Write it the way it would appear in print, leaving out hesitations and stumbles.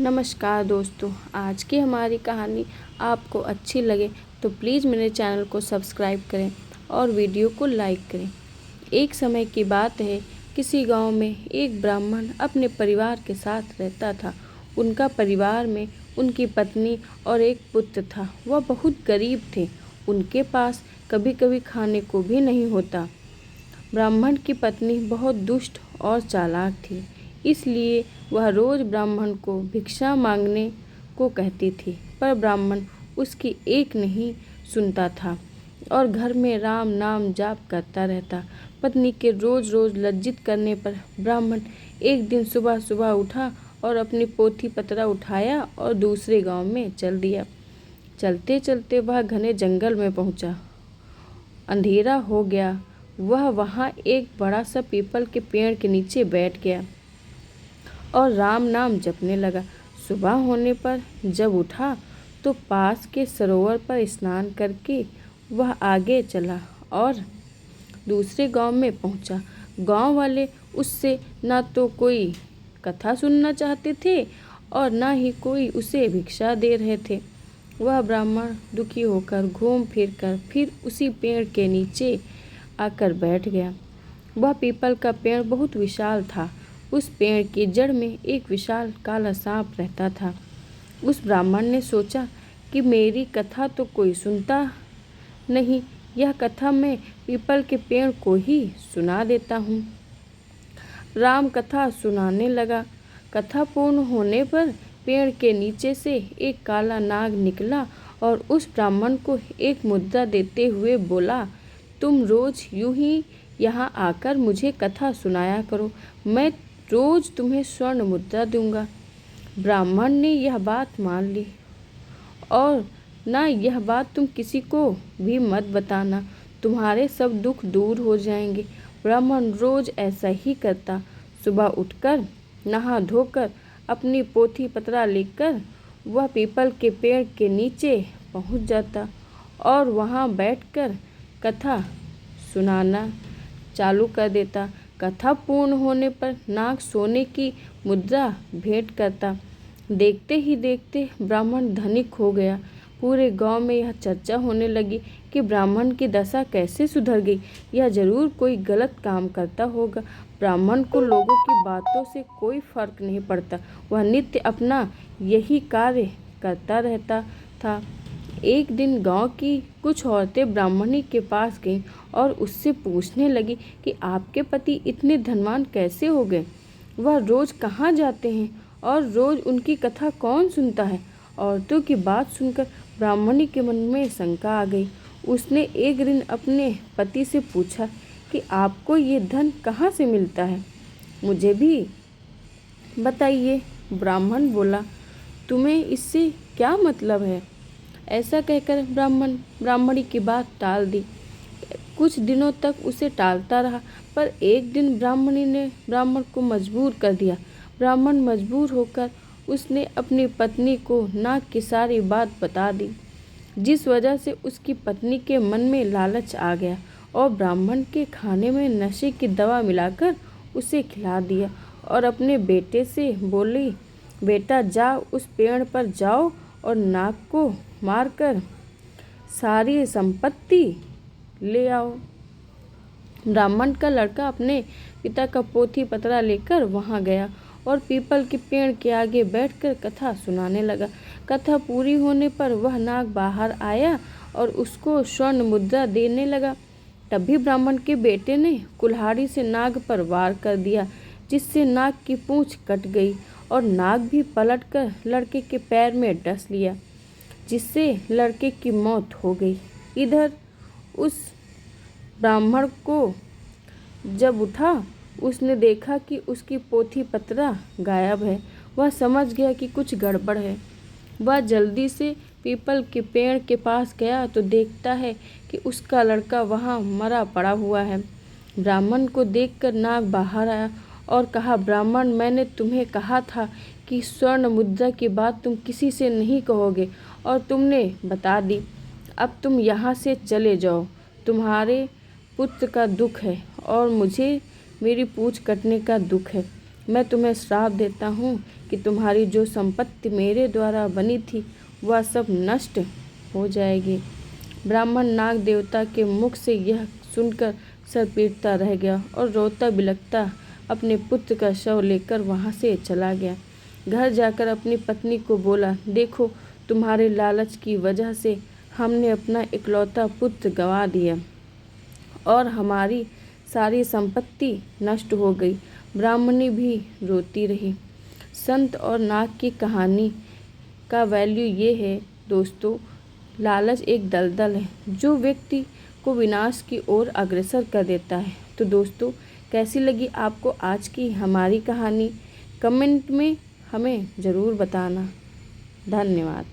नमस्कार दोस्तों, आज की हमारी कहानी आपको अच्छी लगे तो प्लीज़ मेरे चैनल को सब्सक्राइब करें और वीडियो को लाइक करें। एक समय की बात है, किसी गांव में एक ब्राह्मण अपने परिवार के साथ रहता था। उनका परिवार में उनकी पत्नी और एक पुत्र था। वह बहुत गरीब थे, उनके पास कभी कभी खाने को भी नहीं होता। ब्राह्मण की पत्नी बहुत दुष्ट और चालाक थी, इसलिए वह रोज़ ब्राह्मण को भिक्षा मांगने को कहती थी, पर ब्राह्मण उसकी एक नहीं सुनता था और घर में राम नाम जाप करता रहता। पत्नी के रोज़ रोज़ लज्जित करने पर ब्राह्मण एक दिन सुबह सुबह उठा और अपनी पोथी पतरा उठाया और दूसरे गांव में चल दिया। चलते चलते वह घने जंगल में पहुंचा। अंधेरा हो गया। वह वहाँ एक बड़ा सा पीपल के पेड़ के नीचे बैठ गया और राम नाम जपने लगा। सुबह होने पर जब उठा तो पास के सरोवर पर स्नान करके वह आगे चला और दूसरे गांव में पहुंचा। गांव वाले उससे ना तो कोई कथा सुनना चाहते थे और ना ही कोई उसे भिक्षा दे रहे थे। वह ब्राह्मण दुखी होकर घूम फिर कर फिर उसी पेड़ के नीचे आकर बैठ गया। वह पीपल का पेड़ बहुत विशाल था। उस पेड़ की जड़ में एक विशाल काला सांप रहता था। उस ब्राह्मण ने सोचा कि मेरी कथा तो कोई सुनता नहीं, यह कथा मैं पीपल के पेड़ को ही सुना देता हूँ। राम कथा सुनाने लगा। कथा पूर्ण होने पर पेड़ के नीचे से एक काला नाग निकला और उस ब्राह्मण को एक मुद्रा देते हुए बोला, तुम रोज यूं ही यहाँ आकर मुझे कथा सुनाया करो, मैं रोज तुम्हें स्वर्ण मुद्रा दूंगा। ब्राह्मण ने यह बात मान ली और ना यह बात तुम किसी को भी मत बताना, तुम्हारे सब दुख दूर हो जाएंगे। ब्राह्मण रोज ऐसा ही करता। सुबह उठकर नहा धोकर अपनी पोथी पतरा लेकर वह पीपल के पेड़ के नीचे पहुंच जाता और वहां बैठकर कथा सुनाना चालू कर देता। कथा पूर्ण होने पर नाग सोने की मुद्रा भेंट करता। देखते ही देखते ब्राह्मण धनिक हो गया। पूरे गांव में यह चर्चा होने लगी कि ब्राह्मण की दशा कैसे सुधर गई। यह जरूर कोई गलत काम करता होगा। ब्राह्मण को लोगों की बातों से कोई फर्क नहीं पड़ता, वह नित्य अपना यही कार्य करता रहता था। एक दिन गांव की कुछ औरतें ब्राह्मणी के पास गईं और उससे पूछने लगी कि आपके पति इतने धनवान कैसे हो गए, वह रोज कहाँ जाते हैं और रोज उनकी कथा कौन सुनता है। औरतों की बात सुनकर ब्राह्मणी के मन में शंका आ गई। उसने एक दिन अपने पति से पूछा कि आपको ये धन कहाँ से मिलता है, मुझे भी बताइए। ब्राह्मण बोला, तुम्हें इससे क्या मतलब है। ऐसा कहकर ब्राह्मणी की बात टाल दी। कुछ दिनों तक उसे टालता रहा, पर एक दिन ब्राह्मणी ने ब्राह्मण को मजबूर कर दिया। ब्राह्मण मजबूर होकर उसने अपनी पत्नी को नाग की सारी बात बता दी, जिस वजह से उसकी पत्नी के मन में लालच आ गया और ब्राह्मण के खाने में नशे की दवा मिलाकर उसे खिला दिया और अपने बेटे से बोली, बेटा जाओ उस पेड़ पर जाओ और नाग को मारकर सारी संपत्ति ले आओ। ब्राह्मण का लड़का अपने पिता का पोथी पतरा लेकर वहां गया और पीपल के पेड़ के आगे बैठकर कथा सुनाने लगा। कथा पूरी होने पर वह नाग बाहर आया और उसको स्वर्ण मुद्रा देने लगा। तभी ब्राह्मण के बेटे ने कुल्हाड़ी से नाग पर वार कर दिया, जिससे नाग की पूंछ कट गई और नाग भी पलटकर लड़के के पैर में डस लिया, जिससे लड़के की मौत हो गई। इधर उस ब्राह्मण को जब उठा, उसने देखा कि उसकी पोथी पतरा गायब है। वह समझ गया कि कुछ गड़बड़ है। वह जल्दी से पीपल के पेड़ के पास गया तो देखता है कि उसका लड़का वहां मरा पड़ा हुआ है। ब्राह्मण को देखकर नाग बाहर आया और कहा, ब्राह्मण, मैंने तुम्हें कहा था कि स्वर्ण मुद्रा की बात तुम किसी से नहीं कहोगे और तुमने बता दी। अब तुम यहाँ से चले जाओ, तुम्हारे पुत्र का दुख है और मुझे मेरी पूंछ कटने का दुख है। मैं तुम्हें श्राप देता हूँ कि तुम्हारी जो संपत्ति मेरे द्वारा बनी थी वह सब नष्ट हो जाएगी। ब्राह्मण नाग देवता के मुख से यह सुनकर सर पीटता रह गया और रोता बिलखता अपने पुत्र का शव लेकर वहाँ से चला गया। घर जाकर अपनी पत्नी को बोला, देखो तुम्हारे लालच की वजह से हमने अपना इकलौता पुत्र गंवा दिया और हमारी सारी संपत्ति नष्ट हो गई। ब्राह्मणी भी रोती रही। संत और नाग की कहानी का वैल्यू ये है दोस्तों, लालच एक दलदल है जो व्यक्ति को विनाश की ओर अग्रसर कर देता है। तो दोस्तों, कैसी लगी आपको आज की हमारी कहानी? कमेंट में हमें ज़रूर बताना। धन्यवाद।